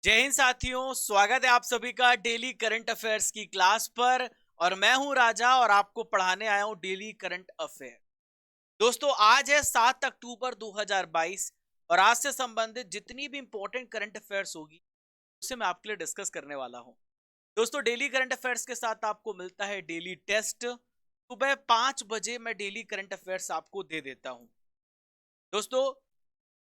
जय हिंद साथियों, स्वागत है आप सभी का डेली करंट अफेयर्स की क्लास पर। और मैं हूं राजा और आपको पढ़ाने आया हूं डेली करंट अफेयर। दोस्तों, आज है 7 अक्टूबर 2022 और आज से संबंधित जितनी भी इंपॉर्टेंट करंट अफेयर्स होगी उसे मैं आपके लिए डिस्कस करने वाला हूं। दोस्तों, डेली करंट अफेयर्स के साथ आपको मिलता है डेली टेस्ट। सुबह 5 बजे मैं डेली करंट अफेयर्स आपको दे देता हूं। दोस्तों,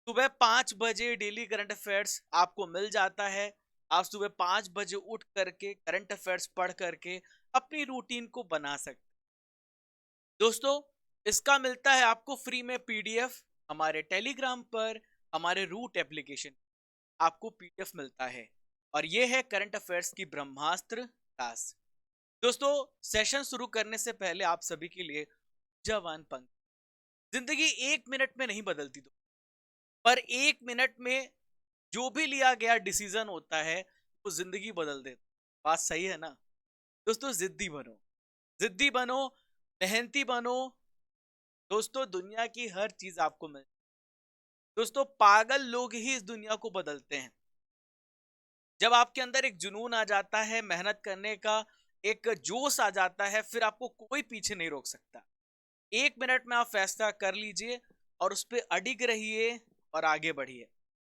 सुबह 5 बजे डेली करंट अफेयर्स आपको मिल जाता है। आप सुबह 5 बजे उठ करके करंट अफेयर्स पढ़ करके अपनी रूटीन को बना सकते। दोस्तों, इसका मिलता है आपको फ्री में पीडीएफ हमारे टेलीग्राम पर, हमारे रूट एप्लीकेशन आपको पीडीएफ मिलता है। और ये है करंट अफेयर्स की ब्रह्मास्त्र क्लास। दोस्तों, सेशन शुरू करने से पहले आप सभी के लिए जवान पंख। जिंदगी 1 मिनट में नहीं बदलती, पर 1 मिनट में जो भी लिया गया डिसीजन होता है वो जिंदगी बदल देता। बात सही है ना? दोस्तों, जिद्दी बनो, जिद्दी बनो, मेहनती बनो। दोस्तों, दुनिया की हर चीज आपको मिल। दोस्तों, पागल लोग ही इस दुनिया को बदलते हैं। जब आपके अंदर एक जुनून आ जाता है, मेहनत करने का एक जोश आ जाता है, फिर आपको कोई पीछे नहीं रोक सकता। 1 मिनट में आप फैसला कर लीजिए और उस पर अडिग रहिए और आगे बढ़िए।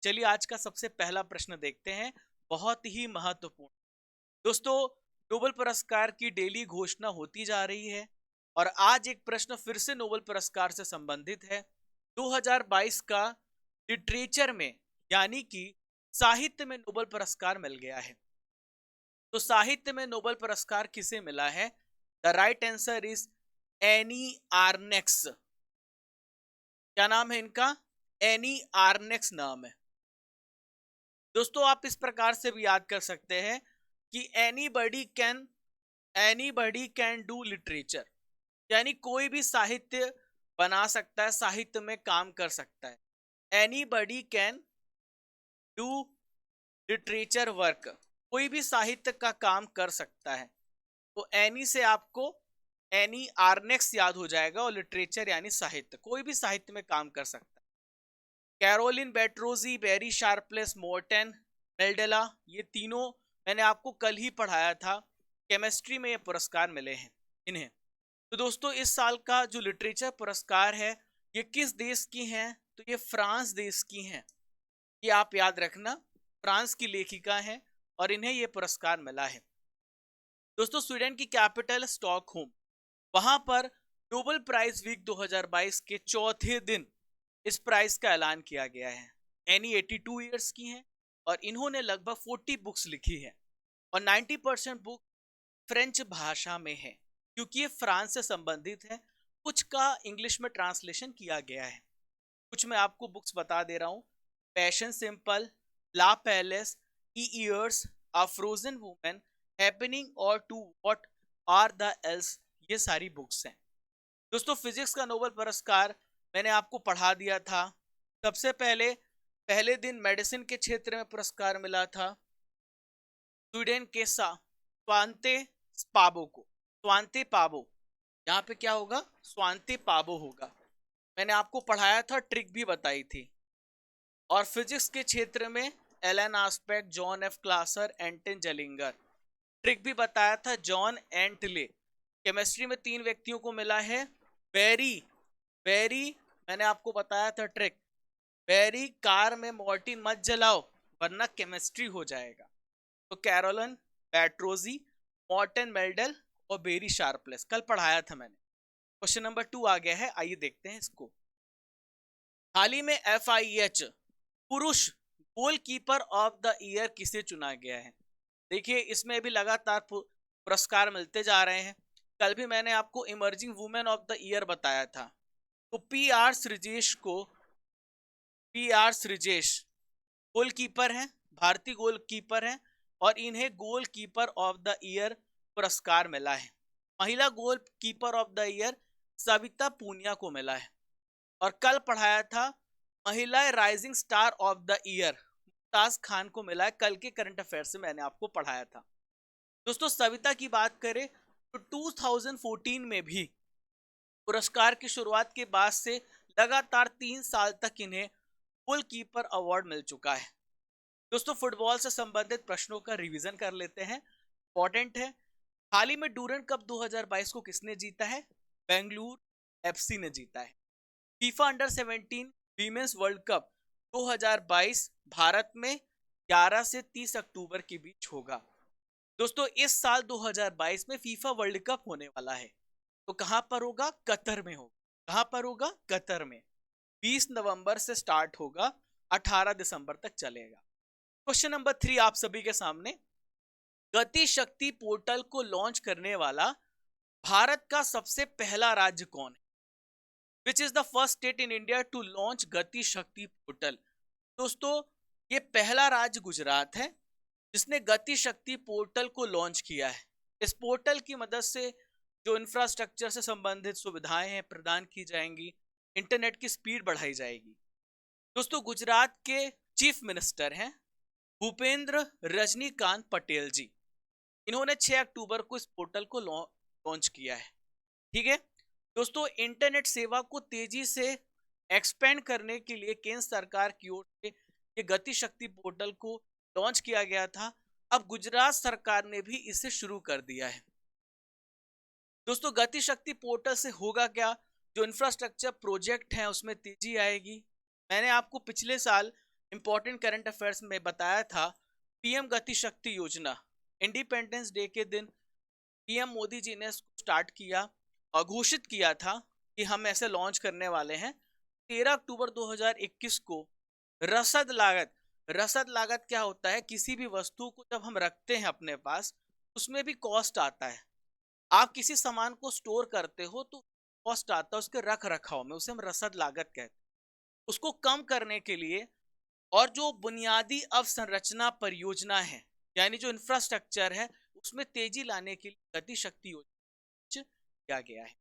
चलिए, आज का सबसे पहला प्रश्न देखते हैं, बहुत ही महत्वपूर्ण। दोस्तों, नोबेल पुरस्कार की डेली घोषणा होती जा रही है और आज एक प्रश्न फिर से नोबेल पुरस्कार से संबंधित है। 2022 का लिटरेचर में यानी कि साहित्य में नोबेल पुरस्कार मिल गया है। तो साहित्य में नोबेल पुरस्कार किसे मिला है? The right answer is Annie Ernaux. क्या नाम है इनका? एनी आर्नेक्स नाम है। दोस्तों, आप इस प्रकार से भी याद कर सकते हैं कि any buddy can do literature, यानी कोई भी साहित्य बना सकता है, साहित्य में काम कर सकता है। Any buddy can do literature work, कोई भी साहित्य का काम कर सकता है। तो एनी से आपको एनी आर्नेक्स याद हो जाएगा और लिटरेचर यानी साहित्य, कोई भी साहित्य में काम कर सकता है। कैरोलिन बेट्रोजी, बेरी शार्पलेस, मोर्टेन मेल्डेला, ये तीनों मैंने आपको कल ही पढ़ाया था। केमिस्ट्री में ये पुरस्कार मिले हैं इन्हें। तो दोस्तों, इस साल का जो लिटरेचर पुरस्कार है ये किस देश की हैं? तो ये फ्रांस देश की हैं। ये आप याद रखना, फ्रांस की लेखिका हैं और इन्हें ये पुरस्कार मिला है। दोस्तों, स्वीडन की कैपिटल स्टॉकहोम, वहां पर नोबेल प्राइज वीक 2022 के चौथे दिन इस प्राइज का ऐलान किया गया है। एनी 82 ईयर्स की हैं और इन्होंने लगभग 40 बुक्स लिखी है और 90% बुक फ्रेंच भाषा में है, क्योंकि ये फ्रांस से संबंधित है। कुछ का इंग्लिश में ट्रांसलेशन किया गया है। कुछ मैं आपको बुक्स बता दे रहा हूँ। पैशन सिंपल, ला पैलेस, ई years, a frozen women, happening और to what are the else, ये सारी बुक्स हैं। दोस्तों, फिजिक्स का नोबेल पुरस्कार मैंने आपको पढ़ा दिया था। सबसे पहले पहले दिन मेडिसिन के क्षेत्र में पुरस्कार मिला था स्वीडन के स्वांते पाबो को। स्वांते पाबो, यहाँ पे क्या होगा? स्वांते पाबो होगा। मैंने आपको पढ़ाया था, ट्रिक भी बताई थी। और फिजिक्स के क्षेत्र में एलन आस्पेक, जॉन एफ क्लासर, एंटन जेलिंगर, ट्रिक भी बताया था जॉन एंटले। केमिस्ट्री में 3 व्यक्तियों को मिला है। बेरी बेरी मैंने आपको बताया था ट्रिक, बेरी कार में मॉर्टिन मत जलाओ वरना केमिस्ट्री हो जाएगा। तो कैरोलन बैट्रोजी, मॉर्टन मेल्डल और बेरी शार्पलेस कल पढ़ाया था मैंने। क्वेश्चन नंबर 2 आ गया है, आइए देखते हैं इसको। हाल ही में FIH पुरुष गोलकीपर ऑफ द ईयर किसे चुना गया है? देखिए, इसमें भी लगातार पुरस्कार मिलते जा रहे हैं। कल भी मैंने आपको emerging women of the year बताया था। तो पी आर श्रीजेश गोलकीपर हैं, भारतीय गोलकीपर हैं और इन्हें गोलकीपर ऑफ द ईयर पुरस्कार मिला है। महिला goalkeeper of the year Savita Punia को मिला है। और कल पढ़ाया था महिला rising star of the year Mumtaz Khan को मिला है। कल के करंट अफेयर से मैंने आपको पढ़ाया था। दोस्तों, सविता की बात करें तो 2014 में भी पुरस्कार की शुरुआत के बाद से लगातार 3 साल तक इन्हें गोलकीपर अवार्ड मिल चुका है। दोस्तों फुटबॉल से संबंधित प्रश्नों का रिवीजन कर लेते हैं, इंपॉर्टेंट है। हाल ही में डूरन कप 2022 को किसने जीता है? बेंगलुरु एफसी ने जीता है। FIFA under 17 women's world cup 2022 Bharat में 11 से 30 अक्टूबर के बीच होगा। दोस्तों इस साल 2022 में फीफा वर्ल्ड कप होने वाला है, तो कहां पर होगा? कतर में होगा। कहां पर होगा? कतर में। 20 नवंबर से स्टार्ट होगा, 18 दिसंबर तक चलेगा। क्वेश्चन नंबर 3 आप सभी के सामने, गति शक्ति पोर्टल को लॉन्च करने वाला भारत का सबसे पहला राज्य कौन है? Which is the first state in India to launch Gati Shakti portal? दोस्तों ये पहला राज्य गुजरात है जिसने गति शक्ति पोर्टल को लॉन्च किया है। इस पोर्टल की मदद से जो इंफ्रास्ट्रक्चर से संबंधित सुविधाएं हैं प्रदान की जाएंगी, इंटरनेट की स्पीड बढ़ाई जाएगी। दोस्तों गुजरात के चीफ मिनिस्टर हैं भूपेंद्र रजनीकांत पटेल जी। इन्होंने 6 अक्टूबर को इस पोर्टल को लॉन्च किया है। ठीक है दोस्तों, इंटरनेट सेवा को तेजी से एक्सपेंड करने के लिए केंद्र सरकार की ओर से ये गति शक्ति पोर्टल को लॉन्च किया गया था। अब गुजरात सरकार ने भी इसे शुरू कर दिया है। दोस्तों गति शक्ति पोर्टल से होगा क्या? जो इंफ्रास्ट्रक्चर प्रोजेक्ट है उसमें तेजी आएगी। मैंने आपको पिछले साल इंपॉर्टेंट करंट अफेयर्स में बताया था, पीएम गति शक्ति योजना इंडिपेंडेंस डे के दिन पीएम मोदी जी ने इसको स्टार्ट किया और घोषित किया था कि हम ऐसे लॉन्च करने वाले हैं। 13 अक्टूबर 2021 को रसद लागत क्या होता है? किसी भी वस्तु को जब हम रखते हैं अपने पास उसमें भी कॉस्ट आता है। आप किसी सामान को स्टोर करते हो तो कॉस्ट आता है उसके रख रखाव में, उसे हम रसद लागत कहते हैं। उसको कम करने के लिए और जो बुनियादी अवसंरचना परियोजना है यानी जो इंफ्रास्ट्रक्चर है उसमें तेजी लाने के लिए गति शक्ति योजना किया गया है।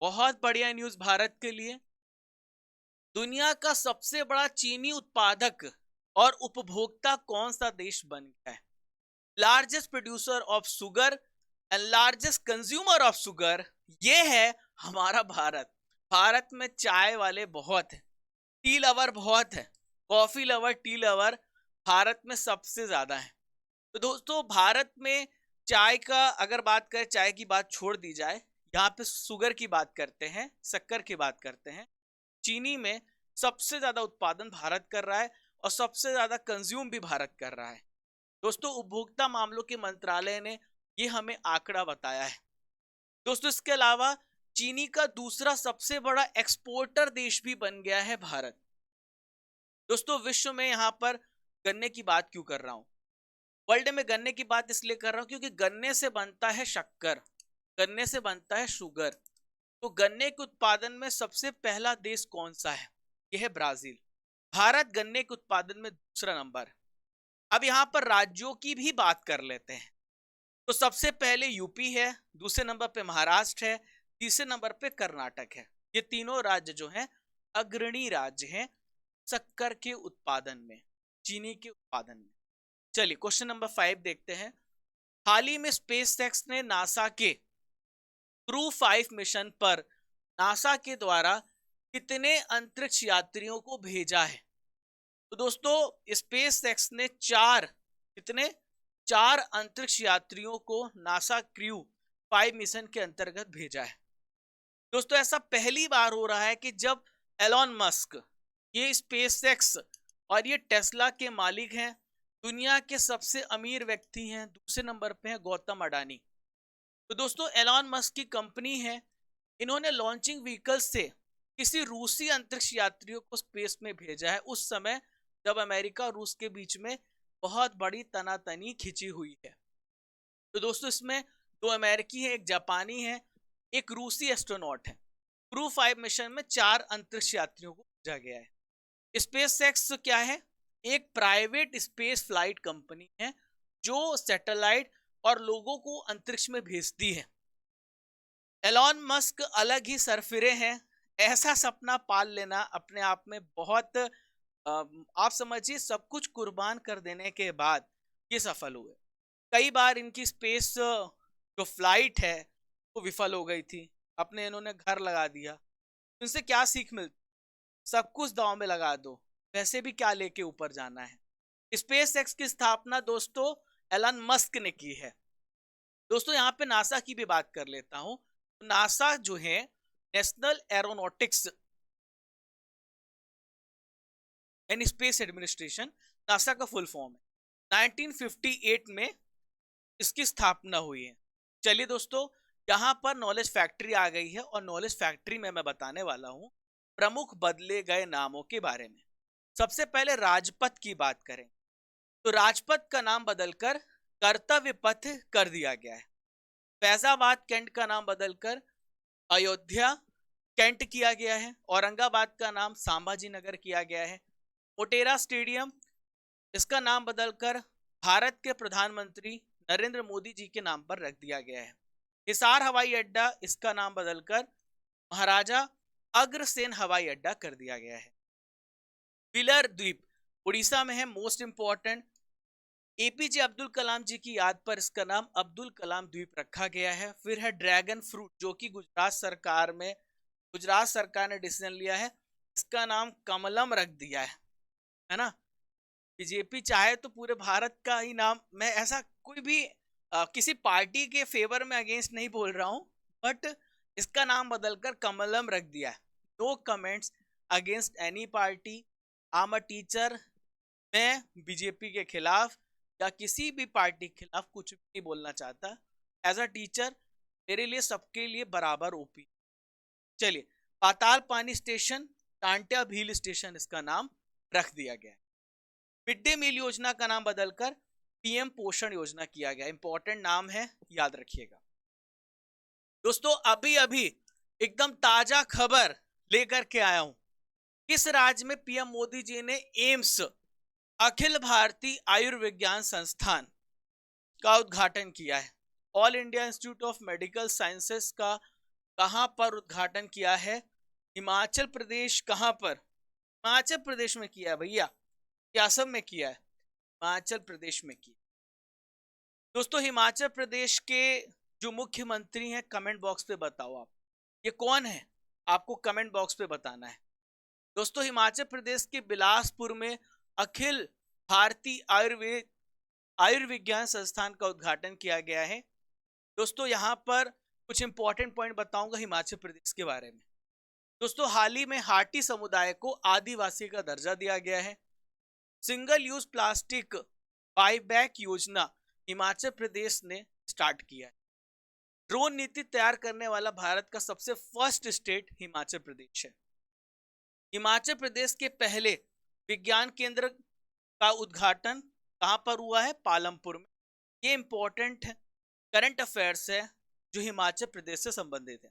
बहुत बढ़िया न्यूज भारत के लिए। दुनिया का सबसे बड़ा चीनी उत्पादक और उपभोक्ता कौन सा देश बन गया है? Largest producer of sugar and largest consumer of sugar, ये है हमारा भारत। भारत में चाय वाले बहुत है, टी लवर बहुत है, coffee lover tea lover Bharat में सबसे ज्यादा है। तो दोस्तों भारत में चाय का अगर बात करें, चाय की बात छोड़ दी जाए, यहाँ पे शुगर की बात करते हैं, शक्कर की बात करते हैं। चीनी में सबसे ज्यादा उत्पादन भारत कर रहा है और सबसे ज्यादा कंज्यूम भी भारत कर रहा है। दोस्तों उपभोक्ता मामलों के मंत्रालय ने ये हमें आंकड़ा बताया है। दोस्तों इसके अलावा चीनी का दूसरा सबसे बड़ा एक्सपोर्टर देश भी बन गया है भारत। दोस्तों विश्व में यहाँ पर गन्ने की बात क्यों कर रहा हूं? वर्ल्ड में गन्ने की बात इसलिए कर रहा हूं क्योंकि गन्ने से बनता है शक्कर, गन्ने से बनता है शुगर। तो गन्ने के उत्पादन में सबसे पहला देश कौन सा है? यह है ब्राजील। भारत गन्ने के उत्पादन में दूसरा नंबर। अब यहाँ पर राज्यों की भी बात कर लेते हैं। तो सबसे पहले यूपी है, दूसरे नंबर पे महाराष्ट्र है, तीसरे नंबर पे कर्नाटक है। ये तीनों राज्य जो हैं अग्रणी राज्य हैं शक्कर के उत्पादन में, चीनी के उत्पादन में। चलिए क्वेश्चन नंबर 5 देखते हैं। हाल ही में स्पेसएक्स ने नासा के क्रू 5 मिशन पर नासा के द्वारा कितने अंतरिक्ष यात्रियों को भेजा है? तो दोस्तों स्पेसएक्स ने चार अंतरिक्ष यात्रियों को नासा क्रू 5 मिशन के अंतर्गत भेजा है। दोस्तों ऐसा पहली बार हो रहा है कि जब एलॉन मस्क, ये स्पेसएक्स और ये टेस्ला के मालिक हैं, दुनिया के सबसे अमीर व्यक्ति हैं, दूसरे नंबर पे है गौतम अडानी। तो दोस्तों एलॉन मस्क की कंपनी है, इन्होंने लॉन्चिंग व्हीकल से किसी रूसी अंतरिक्ष यात्रियों को स्पेस में भेजा है उस समय जब अमेरिका और रूस के बीच में बहुत बड़ी तनातनी खिंची हुई है। तो दोस्तों इसमें 2 अमेरिकी हैं, एक जापानी है, एक रूसी एस्ट्रोनॉट है। क्रू 5 मिशन में 4 अंतरिक्ष यात्रियों को भेजा गया है। स्पेसएक्स क्या है? एक प्राइवेट स्पेस फ्लाइट कंपनी है जो सैटेलाइट और लोगों को अंतरिक्ष में भेजती है। एलॉन मस्क अलग ही सरफिरे हैं। ऐसा सपना पाल लेना अपने आप में बहुत आप समझिए सब कुछ कुर्बान कर देने के बाद ये सफल हुए। कई बार इनकी स्पेस जो फ्लाइट है वो विफल हो गई थी, अपने इन्होंने घर लगा दिया। इनसे क्या सीख मिलती? सब कुछ दांव में लगा दो, वैसे भी क्या लेके ऊपर जाना है। स्पेस एक्स की स्थापना दोस्तों एलन मस्क ने की है। दोस्तों यहाँ पे नासा की भी बात कर लेता हूं। नासा जो है national aeronautics and space administration, NASA का फुल फॉर्म है। 1958 में इसकी स्थापना हुई है। चलिए दोस्तों, यहाँ पर नॉलेज फैक्ट्री आ गई है और नॉलेज फैक्ट्री में मैं बताने वाला हूँ प्रमुख बदले गए नामों के बारे में। सबसे पहले राजपथ की बात करें तो राजपथ का नाम बदलकर कर्तव्य पथ कर दिया गया है। फैजाबाद कैंट का नाम बदलकर अयोध्या कैंट किया गया है। औरंगाबाद का नाम संभाजी नगर किया गया है। मोटेरा स्टेडियम, इसका नाम बदलकर भारत के प्रधानमंत्री नरेंद्र मोदी जी के नाम पर रख दिया गया है। हिसार हवाई अड्डा, इसका नाम बदलकर महाराजा अग्रसेन हवाई अड्डा कर दिया गया है। व्हीलर द्वीप उड़ीसा में है। Most important, APJ Abdul Kalam जी की याद पर इसका नाम अब्दुल कलाम द्वीप रखा गया है। फिर है ड्रैगन फ्रूट, जो कि गुजरात सरकार ने डिसीजन लिया है, इसका नाम कमलम रख दिया है ना। बीजेपी चाहे तो पूरे भारत का ही नाम, मैं ऐसा कोई भी किसी पार्टी के फेवर में अगेंस्ट नहीं बोल रहा हूं, बट इसका नाम बदलकर कमलम रख दिया है। No comments against any party. I am a teacher, मैं बीजेपी के खिलाफ या किसी भी पार्टी के खिलाफ कुछ भी नहीं बोलना चाहता। एज अ टीचर मेरे लिए सबके लिए बराबर ओपी। चलिए, पाताल पानी स्टेशन, टांट्या भील स्टेशन, इसका नाम रख दिया गया है। मिड डे मील योजना का नाम बदलकर पीएम पोषण योजना किया गया। इंपॉर्टेंट नाम है, याद रखिएगा दोस्तों। अभी अभी एकदम ताजा खबर लेकर के आया हूं। किस राज्य में पीएम मोदी जी ने एम्स, अखिल भारतीय आयुर्विज्ञान संस्थान का उद्घाटन किया है? All India institute of medical sciences का कहां पर उद्घाटन किया है? हिमाचल प्रदेश। कहां पर? हिमाचल प्रदेश में किया है भैया, क्या असम में किया है? हिमाचल प्रदेश में किया। दोस्तों, हिमाचल प्रदेश के जो मुख्यमंत्री हैं, कमेंट बॉक्स पे बताओ आप, ये कौन है? आपको कमेंट बॉक्स पे बताना है। दोस्तों, हिमाचल प्रदेश के बिलासपुर में अखिल भारतीय आयुर्विज्ञान संस्थान का उद्घाटन किया गया है। दोस्तों, यहाँ पर कुछ इंपॉर्टेंट पॉइंट बताऊंगा हिमाचल प्रदेश के बारे में। दोस्तों, हाल ही में हाटी समुदाय को आदिवासी का दर्जा दिया गया है। सिंगल यूज प्लास्टिक बाईबैक योजना हिमाचल प्रदेश ने स्टार्ट किया है। ड्रोन नीति तैयार करने वाला भारत का सबसे फर्स्ट स्टेट हिमाचल प्रदेश है। हिमाचल प्रदेश के पहले विज्ञान केंद्र का उद्घाटन कहां पर हुआ है? पालमपुर में। ये इंपॉर्टेंट करंट अफेयर्स है जो हिमाचल प्रदेश से संबंधित है।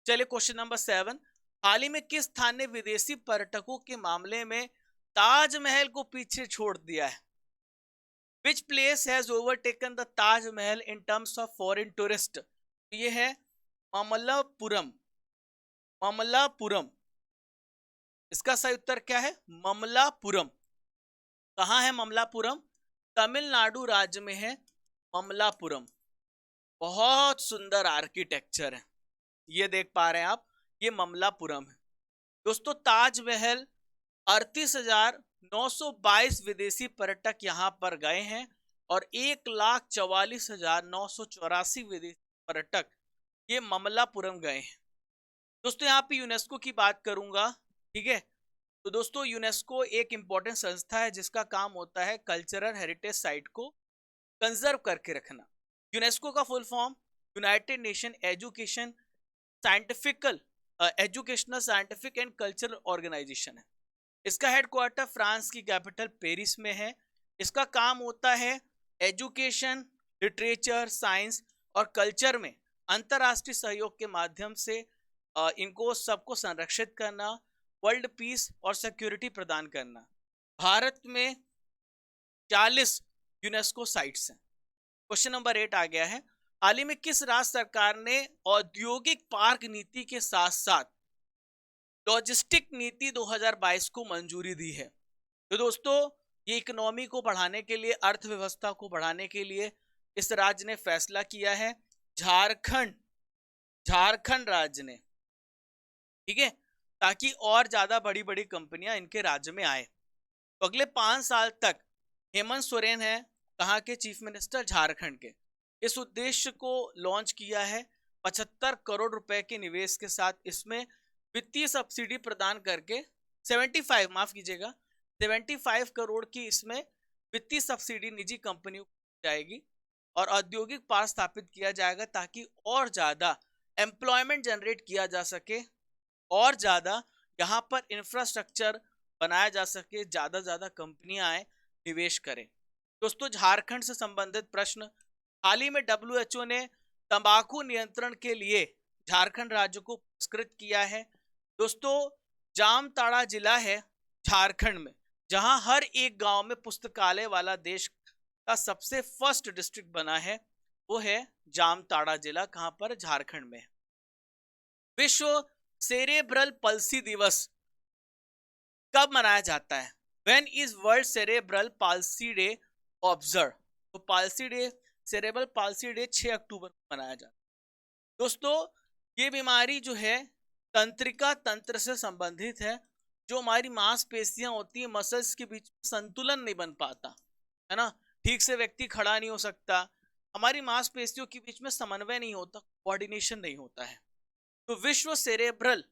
चलिए, क्वेश्चन नंबर 7, हाल ही में किस स्थान ने विदेशी पर्यटकों के मामले में ताजमहल को पीछे छोड़ दिया है? Which place has overtaken the Taj Mahal in terms of foreign tourist? ये है ममल्लापुरम। ममल्लापुरम, इसका सही उत्तर क्या है? ममल्लापुरम। कहाँ है ममल्लापुरम? तमिलनाडु राज्य में है ममल्लापुरम। बहुत सुंदर आर्किटेक्चर है, ये देख पा रहे हैं आप, ये ममल्लापुरम है। दोस्तों, ताजमहल 38,922 विदेशी पर्यटक यहाँ पर गए हैं और 1,44,984 विदेशी पर्यटक ये ममल्लापुरम गए हैं। दोस्तों, यहाँ पे यूनेस्को की बात करूंगा, ठीक है। तो दोस्तों, यूनेस्को एक इंपॉर्टेंट संस्था है जिसका काम होता है कल्चरल हेरिटेज साइट को कंजर्व करके रखना। यूनेस्को का full form United Nation Educational Scientific and Cultural Organisation है। इसका हेडक्वार्टर फ्रांस की कैपिटल पेरिस में है। इसका काम होता है एजुकेशन, लिटरेचर, साइंस और कल्चर में अंतर्राष्ट्रीय सहयोग के माध्यम से इनको सबको संरक्षित करना, वर्ल्ड पीस और सिक्योरिटी प्रदान करना। भारत में 40 यूनेस्को साइट्स हैं। क्वेश्चन नंबर 8 आ गया है, हाल ही में किस राज्य सरकार ने औद्योगिक पार्क नीति के साथ साथ लॉजिस्टिक नीति 2022 को मंजूरी दी है? तो दोस्तों, ये इकोनॉमी को बढ़ाने के लिए, अर्थव्यवस्था को बढ़ाने के लिए इस राज्य ने फैसला किया है। झारखंड राज्य ने, ठीक है, ताकि और ज्यादा बड़ी बड़ी कंपनियां इनके राज्य में आए। तो अगले 5 साल तक हेमंत सोरेन है कहाँ के चीफ मिनिस्टर, झारखंड के। इस उद्देश्य को लॉन्च किया है 75 करोड़ रुपए के निवेश के साथ। इसमें वित्तीय सब्सिडी प्रदान करके 75, माफ कीजिएगा, 75 करोड़ की इसमें वित्तीय सब्सिडी निजी कंपनियों को जाएगी और औद्योगिक पार्क स्थापित किया जाएगा ताकि और ज्यादा एम्प्लॉयमेंट जनरेट किया जा सके और ज्यादा यहाँ पर इंफ्रास्ट्रक्चर बनाया जा सके, ज्यादा कंपनियां आए, निवेश करें। दोस्तों झारखंड से संबंधित प्रश्न, हाल ही में WHO ने तंबाकू नियंत्रण के लिए झारखंड राज्य को पुरस्कृत किया है। दोस्तों जामताड़ा जिला है झारखंड में, जहां हर एक गांव में पुस्तकालय वाला देश का सबसे फर्स्ट डिस्ट्रिक्ट बना है, वो है जामताड़ा जिला, कहां पर, झारखंड में। विश्व सेरेब्रल पल्सी दिवस कब मनाया जाता है? When is world cerebral palsy day observe? तो palsy day, cerebral palsy day 6 अक्टूबर को मनाया जाता है। दोस्तों ये बीमारी जो है तंत्रिका तंत्र से संबंधित है। जो हमारी मांसपेशियां होती है, मसल्स के बीच में संतुलन नहीं बन पाता है ना, ठीक से व्यक्ति खड़ा नहीं हो सकता, हमारी मांसपेशियों के बीच में समन्वय नहीं होता, कोऑर्डिनेशन नहीं होता है। तो विश्व सेरेब्रल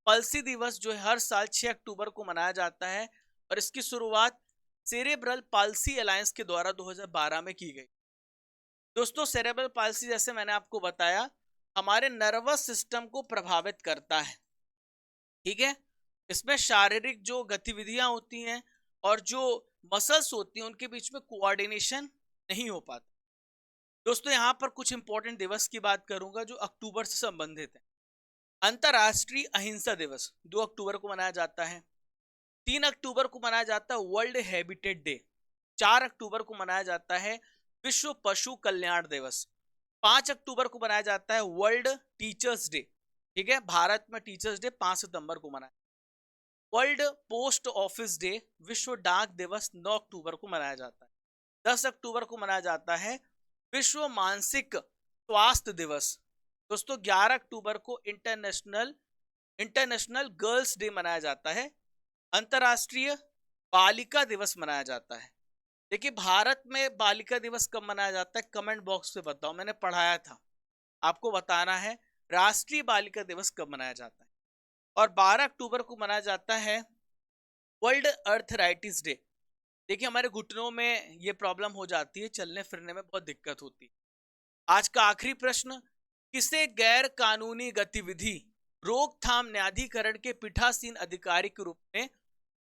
पल्सी दिवस जो है हर साल 6 अक्टूबर को मनाया जाता है और इसकी शुरुआत सेरेब्रल पाल्सी अलायंस के द्वारा 2012 में की गई। दोस्तों सेरेब्रल पाल्सी जैसे मैंने आपको बताया हमारे नर्वस सिस्टम को प्रभावित करता है, ठीक है। इसमें शारीरिक जो गतिविधियां होती हैं और जो मसल्स होती हैं उनके बीच में कोऑर्डिनेशन नहीं हो पाता। दोस्तों यहाँ पर कुछ इंपॉर्टेंट दिवस की बात करूंगा जो अक्टूबर से संबंधित है। अंतरराष्ट्रीय अहिंसा दिवस 2 अक्टूबर को मनाया जाता है। 3 अक्टूबर को मनाया जाता है वर्ल्ड हैबिटेट डे। 4 अक्टूबर को मनाया जाता है विश्व पशु कल्याण दिवस। 5 अक्टूबर को मनाया जाता है वर्ल्ड टीचर्स डे, ठीक है। भारत में टीचर्स डे 5 सितंबर को मनाया। वर्ल्ड पोस्ट ऑफिस डे, विश्व डाक दिवस 9 अक्टूबर को मनाया जाता है। 10 अक्टूबर को मनाया जाता है विश्व मानसिक स्वास्थ्य दिवस। दोस्तों 11 अक्टूबर को इंटरनेशनल गर्ल्स डे मनाया जाता है। अंतरराष्ट्रीय बालिका दिवस मनाया जाता है। देखिए भारत में बालिका दिवस कब मनाया जाता है, कमेंट बॉक्स में बताओ, मैंने पढ़ाया था, आपको बताना है राष्ट्रीय बालिका दिवस कब मनाया जाता है। और 12 अक्टूबर को मनाया जाता है वर्ल्ड अर्थराइटिस डे। देखिए हमारे घुटनों में ये प्रॉब्लम हो जाती है, चलने फिरने में बहुत दिक्कत होती है। आज का आखिरी प्रश्न, किसे गैर कानूनी गतिविधि रोकथाम न्यायाधिकरण के पीठासीन अधिकारी के रूप में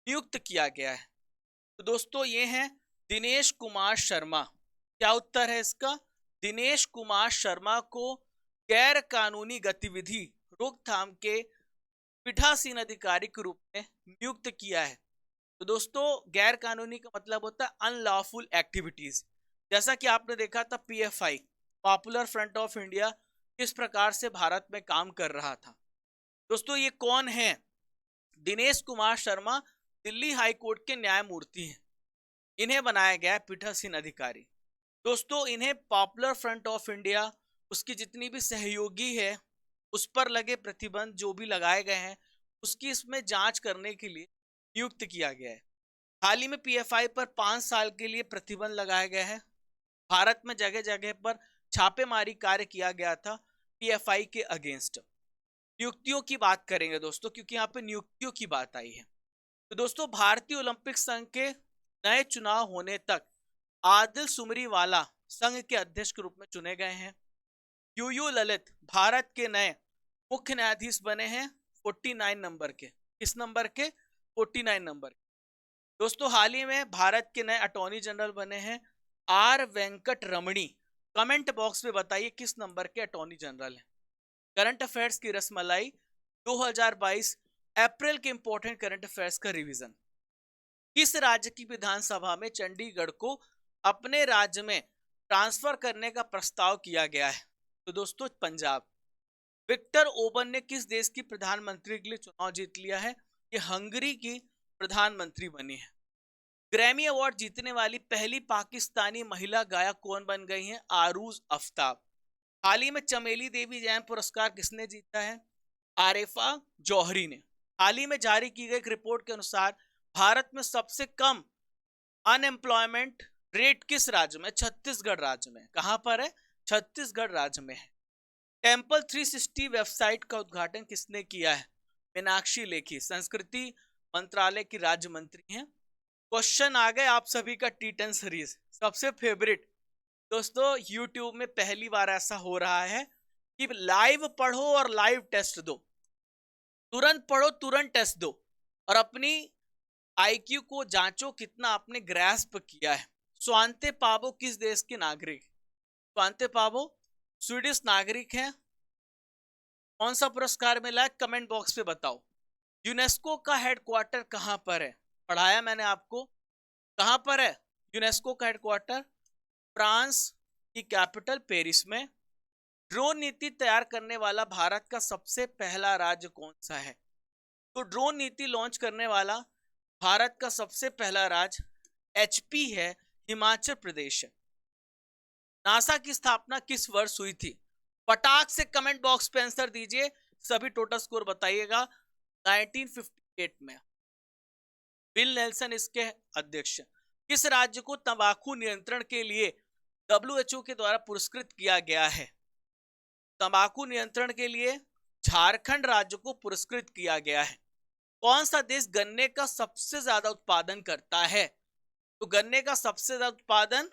नियुक्त किया गया है? तो दोस्तों ये हैं दिनेश कुमार शर्मा। क्या उत्तर है इसका? दिनेश कुमार शर्मा को गैर कानूनी गतिविधि रोकथाम के पीठासीन अधिकारी के रूप में नियुक्त किया है। तो दोस्तों गैर कानूनी का मतलब होता है अनलॉफुल एक्टिविटीज। जैसा कि आपने देखा था PFI, popular front of India, किस प्रकार से भारत में काम कर रहा था। दोस्तों ये कौन है? दिनेश कुमार शर्मा दिल्ली हाई कोर्ट के न्यायमूर्ति हैं। इन्हें बनाया गया पीठासीन अधिकारी। दोस्तों इन्हें पॉपुलर फ्रंट ऑफ इंडिया, उसकी जितनी भी सहयोगी है, उस पर लगे प्रतिबंध जो भी लगाए गए हैं उसकी इसमें जांच करने के लिए नियुक्त किया गया है। हाल ही में PFI पर 5 साल के लिए प्रतिबंध लगाए गए हैं। भारत में जगह जगह पर छापेमारी कार्य किया गया था PFI के अगेंस्ट। नियुक्तियों की बात करेंगे दोस्तों, क्योंकि यहाँ पे नियुक्तियों की बात आई है। तो दोस्तों भारतीय ओलंपिक संघ के नए चुनाव होने तक आदिल सुमरीवाला संघ के अध्यक्ष के रूप में चुने गए हैं। UU ललित भारत के नए मुख्य न्यायाधीश बने हैं 49 नंबर के। किस नंबर के? 49 नंबर। दोस्तों हाल ही में भारत के नए अटॉर्नी जनरल बने हैं R वेंकट रमणी। कमेंट बॉक्स में बताइए किस नंबर के अटॉर्नी जनरल हैं। करंट अफेयर्स की रसमलाई 2022 अप्रैल के इंपॉर्टेंट करंट अफेयर्स का रिवीजन। किस राज्य की विधानसभा में चंडीगढ़ को अपने राज्य में ट्रांसफर करने का प्रस्ताव किया गया है? तो दोस्तों पंजाब। विक्टर ओबन ने किस देश की प्रधानमंत्री के लिए चुनाव जीत लिया है? ये हंगरी की प्रधानमंत्री बनी है। ग्रैमी अवार्ड जीतने वाली पहली पाकिस्तानी महिला गायक कौन बन गई हैं? आरूज आफ्ताब। हाल ही में चमेली देवी जैन पुरस्कार किसने जीता है? आरिफा जौहरी ने। हाल ही में जारी की गई एक रिपोर्ट के अनुसार भारत में सबसे कम अनएम्प्लॉयमेंट ग्रेट किस राज्य में? छत्तीसगढ़ राज्य में। कहां पर है? छत्तीसगढ़ राज्य में है। टेम्पल 360 वेबसाइट का उद्घाटन किसने किया है? मीनाक्षी लेखी, संस्कृति मंत्रालय की राज्य मंत्री हैं। क्वेश्चन आ गए आप सभी का टी10 सीरीज सबसे फेवरेट। दोस्तों यूट्यूब में पहली बार ऐसा हो रहा है कि लाइव पढ़ो और लाइव टेस्ट दो, तुरंत पढ़ो तुरंत टेस्ट दो, और अपनी आईक्यू को जांचो कितना आपने ग्रैस्प किया है। स्वांते पावो किस देश के नागरिक? स्वांते पावो स्वीडिश नागरिक हैं। कौन सा पुरस्कार मिला है? कमेंट बॉक्स पे बताओ। यूनेस्को का हेडक्वार्टर कहां पर है? पढ़ाया मैंने आपको। कहां पर है यूनेस्को का हेडक्वार्टर? फ्रांस की कैपिटल पेरिस में। ड्रोन नीति तैयार करने वाला भारत का सबसे पहला राज्य कौन सा है? तो ड्रोन नीति लॉन्च करने वाला भारत का सबसे पहला राज्य एचपी है, हिमाचल प्रदेश है। नासा की स्थापना किस वर्ष हुई थी? फटाक से कमेंट बॉक्स पे आंसर दीजिए, सभी टोटल स्कोर बताइएगा। 1958 में। बिल नेल्सन इसके अध्यक्ष। किस राज्य को तंबाकू नियंत्रण के लिए WHO के द्वारा पुरस्कृत किया गया है? तंबाकू नियंत्रण के लिए झारखंड राज्य को पुरस्कृत किया गया है। कौन सा देश गन्ने का सबसे ज्यादा उत्पादन करता है? तो गन्ने का सबसे ज्यादा उत्पादन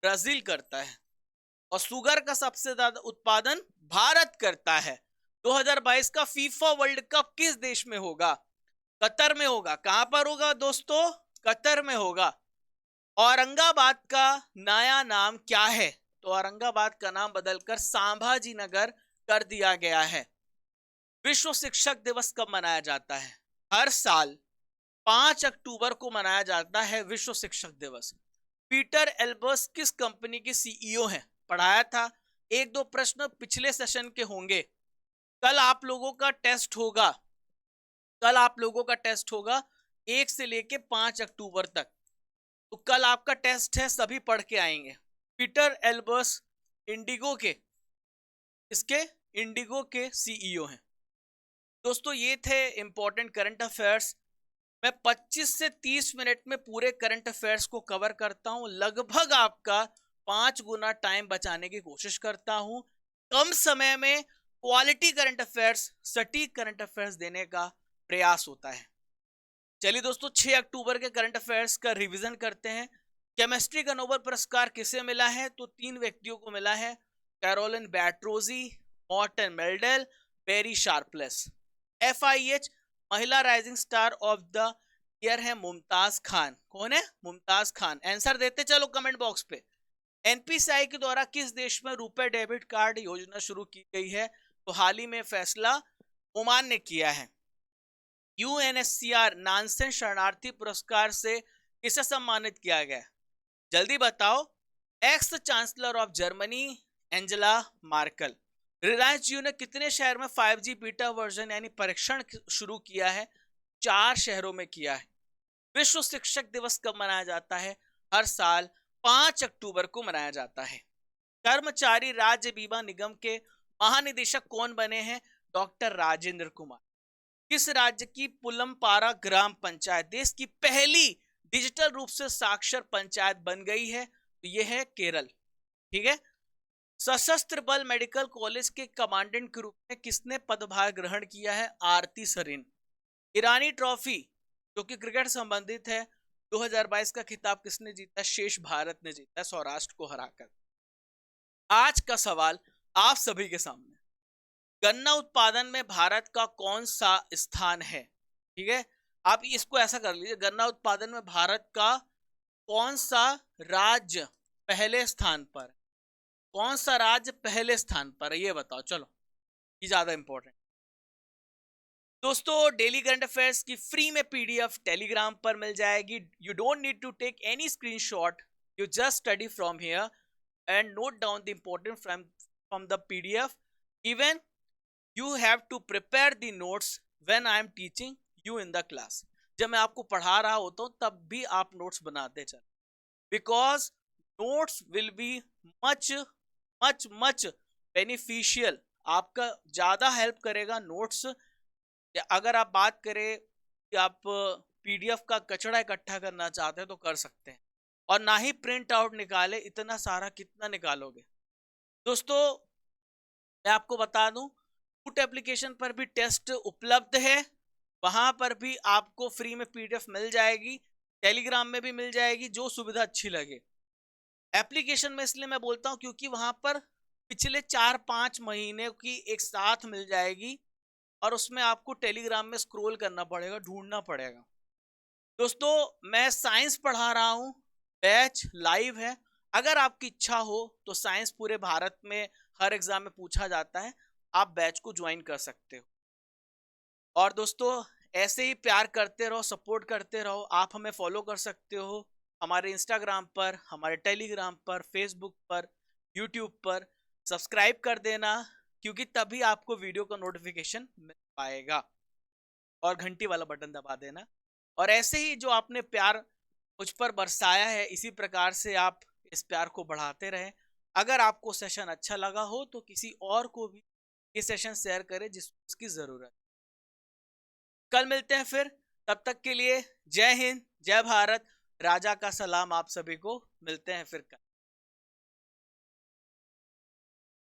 ब्राजील करता है, और शुगर का सबसे ज्यादा उत्पादन भारत करता है। 2022 का फीफा वर्ल्ड कप किस देश में होगा? कतर में होगा। कहां पर होगा दोस्तों? कतर में होगा। औरंगाबाद का नया नाम क्या है? तो औरंगाबाद का नाम बदलकर संभाजी नगर कर दिया गया है। विश्व शिक्षक दिवस कब मनाया जाता है? हर साल 5 अक्टूबर को मनाया जाता है विश्व शिक्षक दिवस। पीटर एल्बर्स किस कंपनी के सीईओ हैं? पढ़ाया था। एक दो प्रश्न पिछले सेशन के होंगे। कल आप लोगों का टेस्ट होगा, कल आप लोगों का टेस्ट होगा 1 से लेके 5 अक्टूबर तक। तो कल आपका टेस्ट है, सभी पढ़ के आएंगे। पीटर एल्बर्स इंडिगो के, इसके इंडिगो के सीईओ हैं। दोस्तों ये थे इंपॉर्टेंट करंट अफेयर्स। मैं 25 से 30 मिनट में पूरे करंट अफेयर्स को कवर करता हूं। लगभग आपका 5 गुना टाइम बचाने की कोशिश करता हूं। कम समय में क्वालिटी करंट अफेयर्स, सटीक करंट अफेयर्स देने का प्रयास होता है। चलिए दोस्तों 6 अक्टूबर के करंट अफेयर्स का रिवीजन करते हैं। केमिस्ट्री का नोबेल पुरस्कार किसे मिला है? तो 3 व्यक्तियों को मिला है। Carolyn Bertozzi, Morten Meldal, Barry Sharpless. FIH महिला rising star of the year है मुमताज खान। कौन है? मुमताज खान। आंसर देते चलो कमेंट बॉक्स पे। NPCI के द्वारा किस देश में रुपए डेबिट कार्ड योजना शुरू की गई है? तो हाल ही में फैसला ओमान ने किया है। UNHCR नानसेन शरणार्थी पुरस्कार से किसे सम्मानित किया गया? जल्दी बताओ। Ex chancellor of Germany Angela Merkel. Reliance Jio ने कितने शहर में 5G बीटा वर्जन यानी परीक्षण शुरू किया है? 4 शहरों में किया है। विश्व शिक्षक दिवस कब मनाया जाता है? हर साल 5 अक्टूबर को मनाया जाता है। कर्मचारी राज्य बीमा निगम के महानिदेशक कौन बने हैं? डॉक्टर राजेंद्र कुमार। किस राज्य की पुलमपारा ग्राम पंचायत देश की पहली डिजिटल रूप से साक्षर पंचायत बन गई है? तो यह है केरल। ठीक है। सशस्त्र बल मेडिकल कॉलेज के कमांडेंट के रूप में किसने पदभार ग्रहण किया है? आरती सरीन। ईरानी ट्रॉफी जो कि क्रिकेट संबंधित है, 2022 का खिताब किसने जीता? शेष भारत ने जीता, सौराष्ट्र को हराकर। आज का सवाल आप सभी के सामने, गन्ना उत्पादन में भारत का कौन सा स्थान है? ठीक है, आप इसको ऐसा कर लीजिए, गन्ना उत्पादन में भारत का कौन सा राज्य पहले स्थान पर? कौन सा राज्य पहले स्थान पर है ये बताओ। चलो ये ज्यादा इंपॉर्टेंट। दोस्तों डेली करंट अफेयर्स की फ्री में PDF टेलीग्राम पर मिल जाएगी। You don't need to take any screenshot, you just study from here and note down the important from the PDF. Even you have to prepare the notes when I am teaching you in the class. जब मैं आपको पढ़ा रहा होता हूँ तब भी आप नोट्स बनाते चल, because notes will be much beneficial. आपका ज्यादा हेल्प करेगा नोट्स। अगर आप बात करें कि आप PDF का कचरा इकट्ठा करना चाहते हैं तो कर सकते हैं, और ना ही प्रिंट आउट निकाले, इतना सारा कितना निकालोगे। दोस्तों मैं आपको बता दूं, कूट एप्लीकेशन पर भी टेस्ट उपलब्ध है, वहां पर भी आपको फ्री में पीडीएफ मिल जाएगी, टेलीग्राम में भी मिल जाएगी, जो सुविधा अच्छी लगे। एप्लीकेशन में इसलिए मैं बोलता हूं क्योंकि वहां पर पिछले 4-5 महीने की एक साथ मिल जाएगी, और उसमें आपको टेलीग्राम में स्क्रॉल करना पड़ेगा, ढूंढना पड़ेगा। दोस्तों मैं साइंस पढ़ा रहा हूं, बैच लाइव है, अगर आपकी इच्छा हो तो साइंस पूरे भारत में हर एग्जाम में पूछा जाता है, आप बैच को ज्वाइन कर सकते हो। और दोस्तों ऐसे ही प्यार करते रहो, सपोर्ट करते रहो। आप हमें फॉलो कर सकते हो हमारे इंस्टाग्राम पर, हमारे टेलीग्राम पर, फेसबुक पर, यूट्यूब पर। सब्सक्राइब कर देना, क्योंकि तभी आपको वीडियो का नोटिफिकेशन मिल पाएगा, और घंटी वाला बटन दबा देना। और ऐसे ही जो आपने प्यार मुझ पर बरसाया है, इसी प्रकार से आप इस प्यार को बढ़ाते रहें। अगर आपको सेशन अच्छा लगा हो तो किसी और को भी ये सेशन शेयर करें जिसको उसकी जरूरत। कल मिलते हैं फिर, तब तक के लिए जय हिंद, जय भारत, राजा का सलाम आप सभी को। मिलते हैं फिर कल।